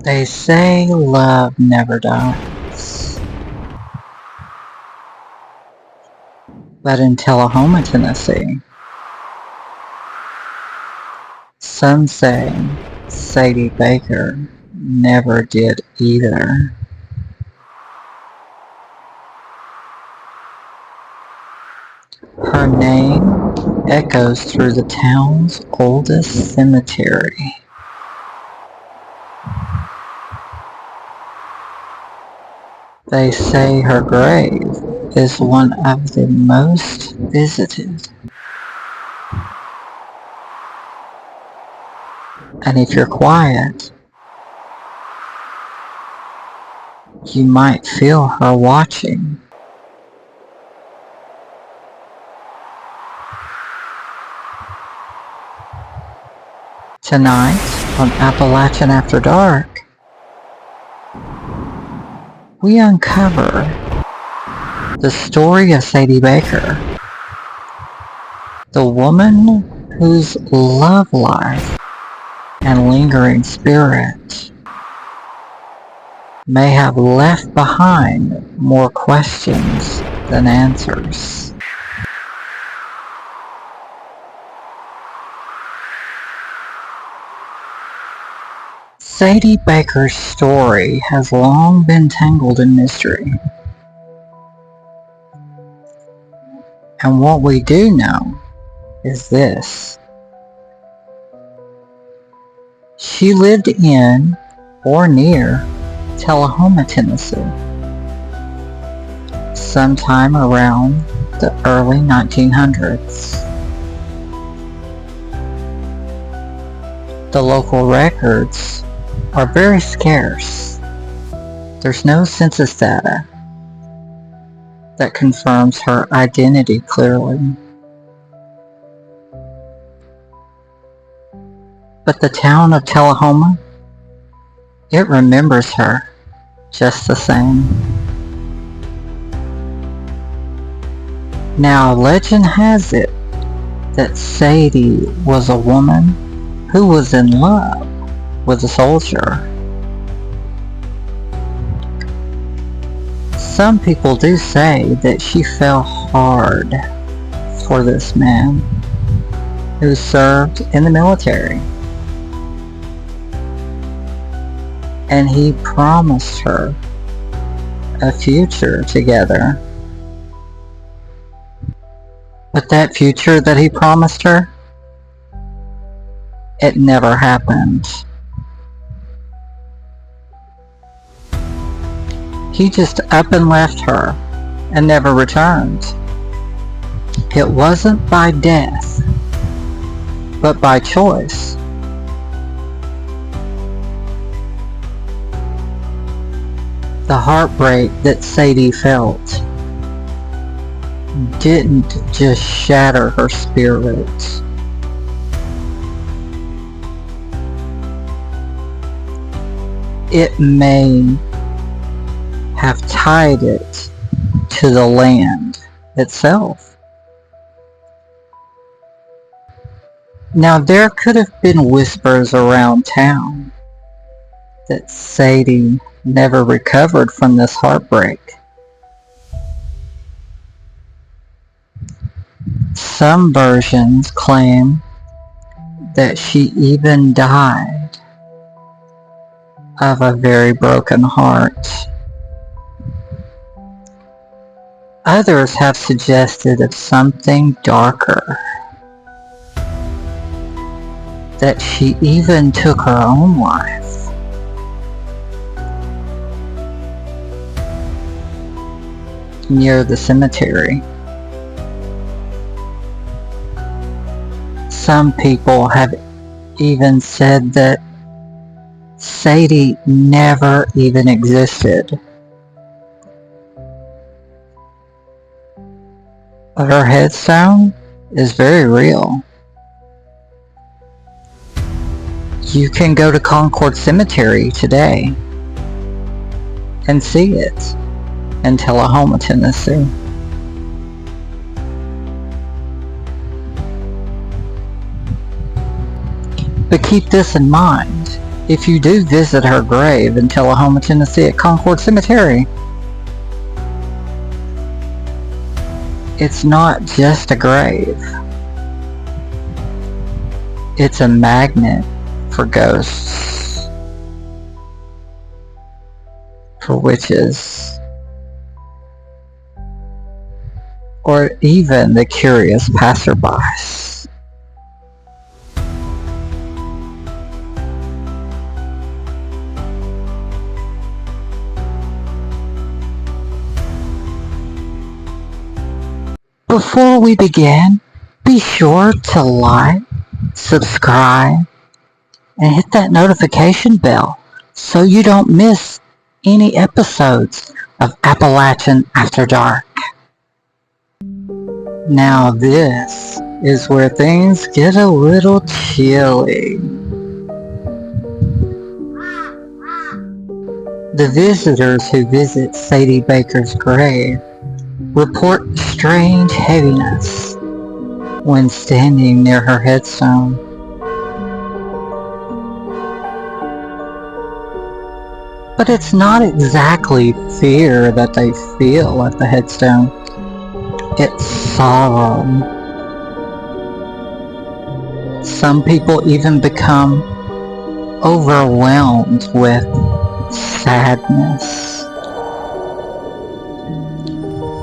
They say love never dies. But in Tullahoma, Tennessee, some say Sadie Baker never did either. Her name echoes through the town's oldest cemetery. They say her grave is one of the most visited. And if you're quiet, you might feel her watching. Tonight on Appalachian After Dark, we uncover the story of Sadie Baker, the woman whose love life and lingering spirit may have left behind more questions than answers. Sadie Baker's story has long been tangled in mystery. And what we do know is this. She lived in or near Tullahoma, Tennessee, sometime around the early 1900s. The local records are very scarce. There's no census data that confirms her identity clearly. But the town of Tullahoma, it remembers her just the same. Now, legend has it that Sadie was a woman who was in love with a soldier. Some people do say that she fell hard for this man who served in the military, and he promised her a future together. But that future that he promised her, it never happened. He just up and left her and never returned. It wasn't by death, but by choice. The heartbreak that Sadie felt didn't just shatter her spirit. It may have tied it to the land itself. Now, there could have been whispers around town that Sadie never recovered from this heartbreak. Some versions claim that she even died of a very broken heart. Others have suggested of something darker, that she even took her own life. Near the cemetery. Some people have even said that Sadie never even existed. But her headstone is very real. You can go to Concord Cemetery today and see it in Tullahoma, Tennessee. But keep this in mind. If you do visit her grave in Tullahoma, Tennessee at Concord Cemetery, it's not just a grave. It's a magnet for ghosts, for witches, or even the curious passerbys. Before we begin, be sure to like, subscribe, and hit that notification bell so you don't miss any episodes of Appalachian After Dark. Now this is where things get a little chilly. The visitors who visit Sadie Baker's grave report strange heaviness when standing near her headstone. But it's not exactly fear that they feel at the headstone. It's sorrow. Some people even become overwhelmed with sadness.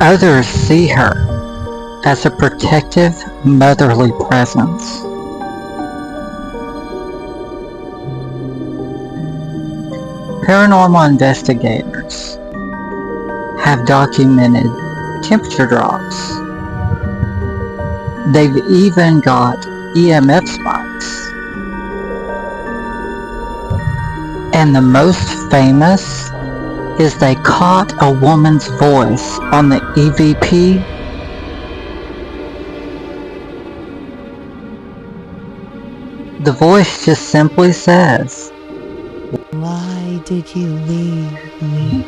Others see her as a protective, motherly presence. Paranormal investigators have documented temperature drops. They've even got EMF spikes. And the most famous is they caught a woman's voice on the EVP. The voice just simply says, "Why did you leave me?"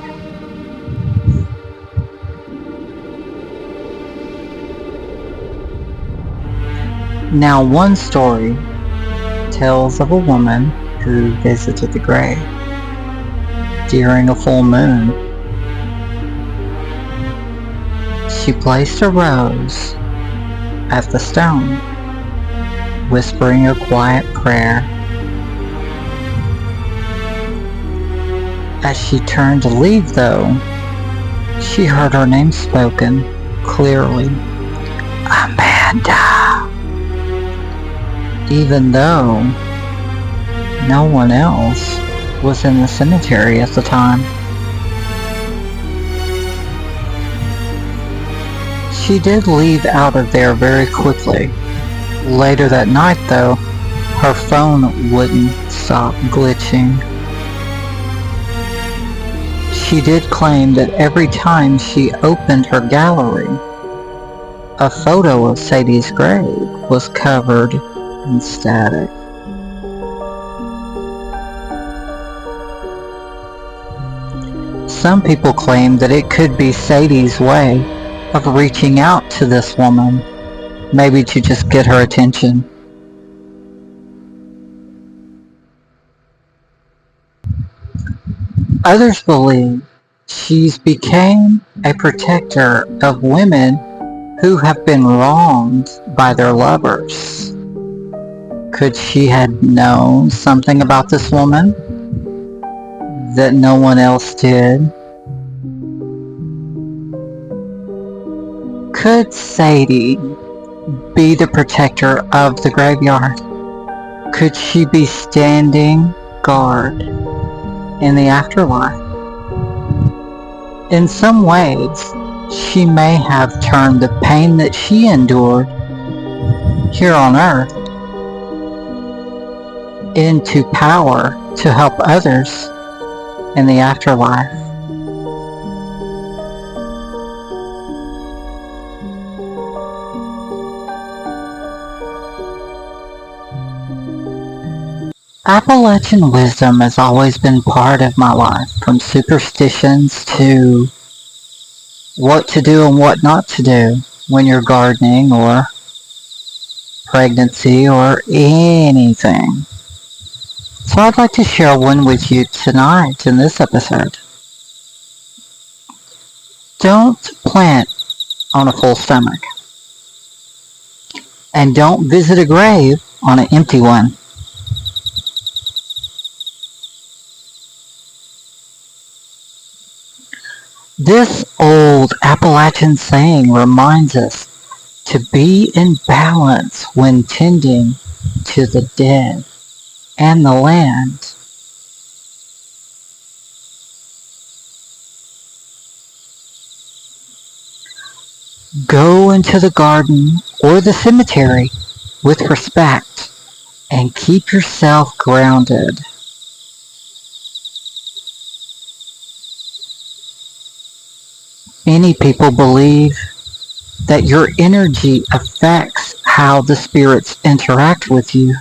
Now one story tells of a woman who visited the grave during a full moon. She placed a rose at the stone, whispering a quiet prayer. As she turned to leave though, she heard her name spoken clearly. Amanda! Even though no one else was in the cemetery at the time. She did leave out of there very quickly. Later that night though, her phone wouldn't stop glitching. She did claim that every time she opened her gallery, a photo of Sadie's grave was covered in static. Some people claim that it could be Sadie's way of reaching out to this woman, maybe to just get her attention. Others believe she's became a protector of women who have been wronged by their lovers. Could she have known something about this woman that no one else did? Could Sadie be the protector of the graveyard? Could she be standing guard in the afterlife? In some ways, she may have turned the pain that she endured here on earth into power to help others in the afterlife. Appalachian wisdom has always been part of my life, from superstitions to what to do and what not to do when you're gardening or pregnancy or anything. So I'd like to share one with you tonight in this episode. Don't plant on a full stomach. And don't visit a grave on an empty one. This old Appalachian saying reminds us to be in balance when tending to the dead and the land. Go into the garden or the cemetery with respect and keep yourself grounded. Many people believe that your energy affects how the spirits interact with you.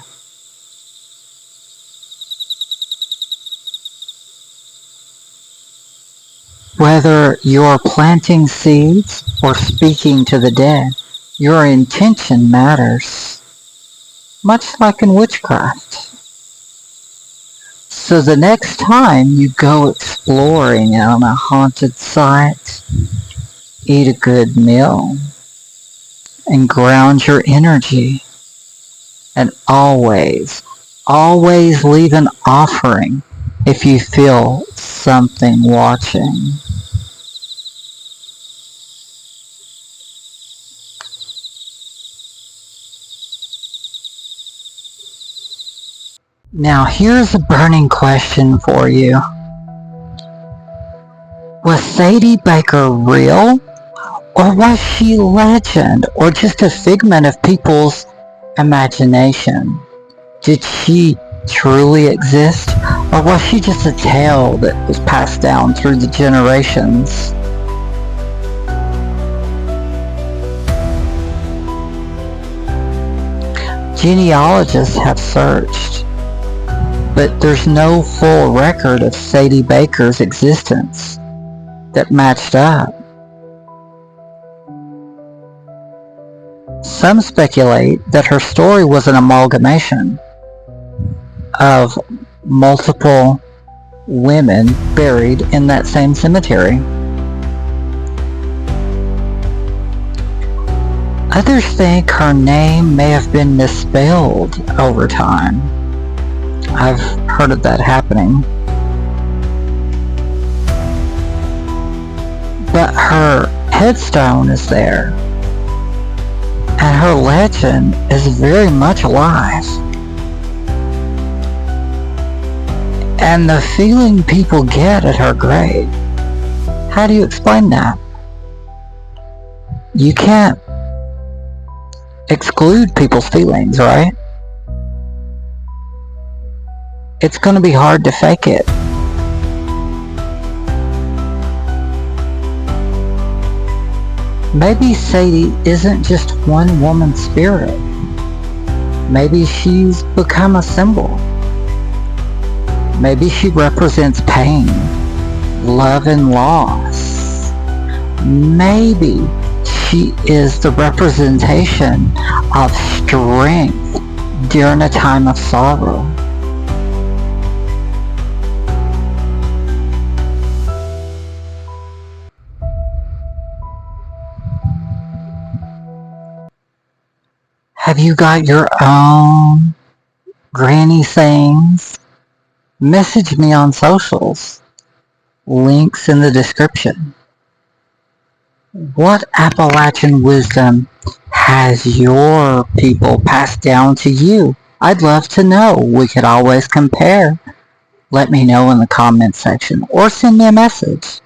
Whether you're planting seeds or speaking to the dead, your intention matters, much like in witchcraft. So the next time you go exploring on a haunted site, eat a good meal and ground your energy. And always leave an offering if you feel something watching. Now here's a burning question for you. Was Sadie Baker real? Or was she legend? Or just a figment of people's imagination? Did she truly exist? Or was she just a tale that was passed down through the generations? Genealogists have searched, but there's no full record of Sadie Baker's existence that matched up. Some speculate that her story was an amalgamation of multiple women buried in that same cemetery. Others think her name may have been misspelled over time. I've heard of that happening. But her headstone is there, and her legend is very much alive. And the feeling people get at her grave, how do you explain that? You can't exclude people's feelings, right? It's going to be hard to fake it. Maybe Sadie isn't just one woman's spirit. Maybe she's become a symbol. Maybe she represents pain, love, and loss. Maybe she is the representation of strength during a time of sorrow. Have you got your own granny sayings? Message me on socials. Links in the description. What Appalachian wisdom has your people passed down to you? I'd love to know. We could always compare. Let me know in the comment section or send me a message.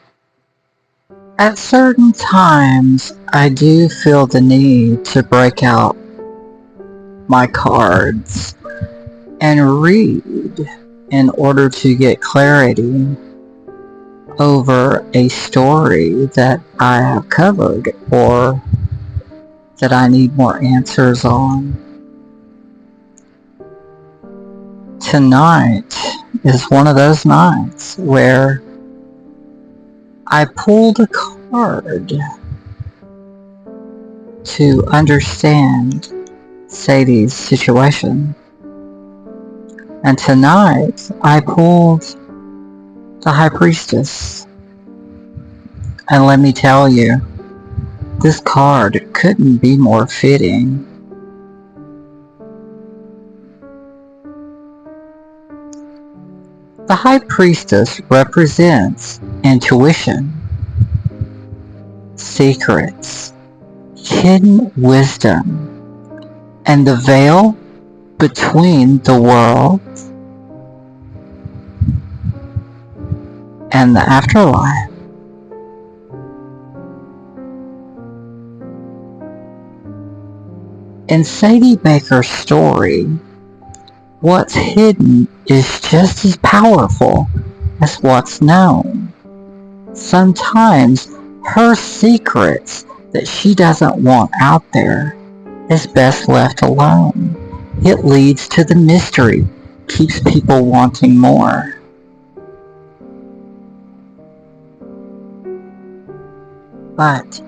At certain times, I do feel the need to break out my cards and read in order to get clarity over a story that I have covered or that I need more answers on. Tonight is one of those nights where I pulled a card to understand Sadie's situation. And tonight I pulled the High Priestess. And let me tell you, this card couldn't be more fitting. The High Priestess represents intuition, secrets, hidden wisdom, and the veil between the world and the afterlife. In Sadie Baker's story, what's hidden is just as powerful as what's known. Sometimes her secrets that she doesn't want out there is best left alone. It leads to the mystery, keeps people wanting more. But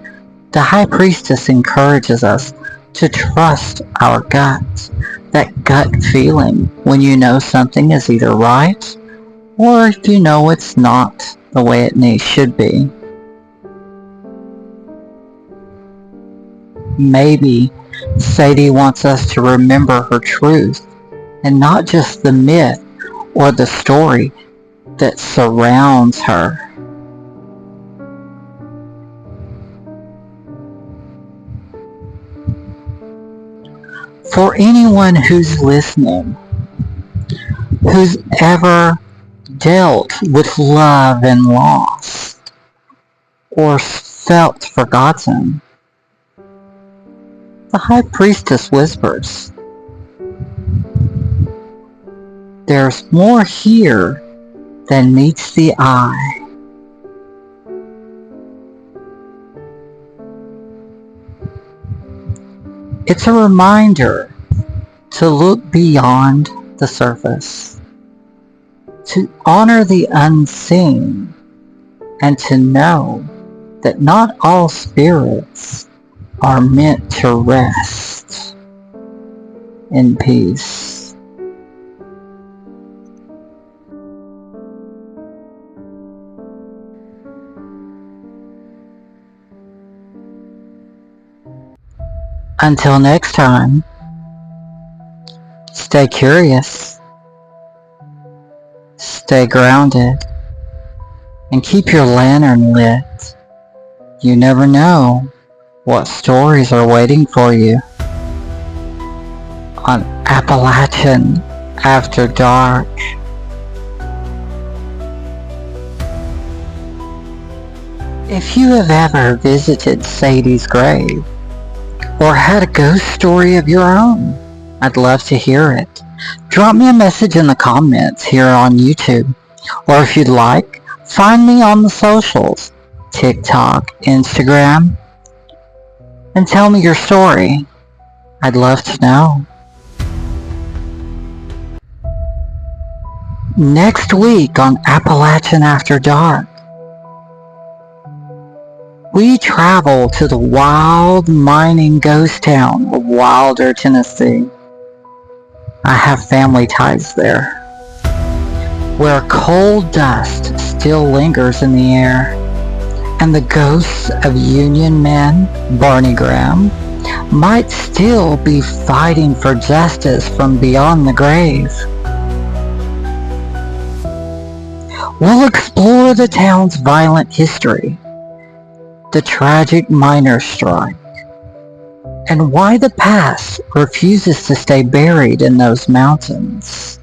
the High Priestess encourages us to trust our gut, that gut feeling when you know something is either right or if you know it's not the way it should be. Maybe Sadie wants us to remember her truth and not just the myth or the story that surrounds her. For anyone who's listening, who's ever dealt with love and loss, or felt forgotten, the High Priestess whispers, there's more here than meets the eye. It's a reminder to look beyond the surface, to honor the unseen, and to know that not all spirits are meant to rest in peace. Until next time, stay curious, stay grounded, and keep your lantern lit. You never know what stories are waiting for you on Appalachian After Dark. If you have ever visited Sadie's grave, or had a ghost story of your own, I'd love to hear it. Drop me a message in the comments here on YouTube, or if you'd like, find me on the socials, TikTok, Instagram, and tell me your story. I'd love to know. Next week on Appalachian After Dark, we travel to the wild mining ghost town of Wilder, Tennessee. I have family ties there, where coal dust still lingers in the air, and the ghosts of Union man Barney Graham might still be fighting for justice from beyond the grave. We'll explore the town's violent history, the tragic miners' strike, and why the past refuses to stay buried in those mountains.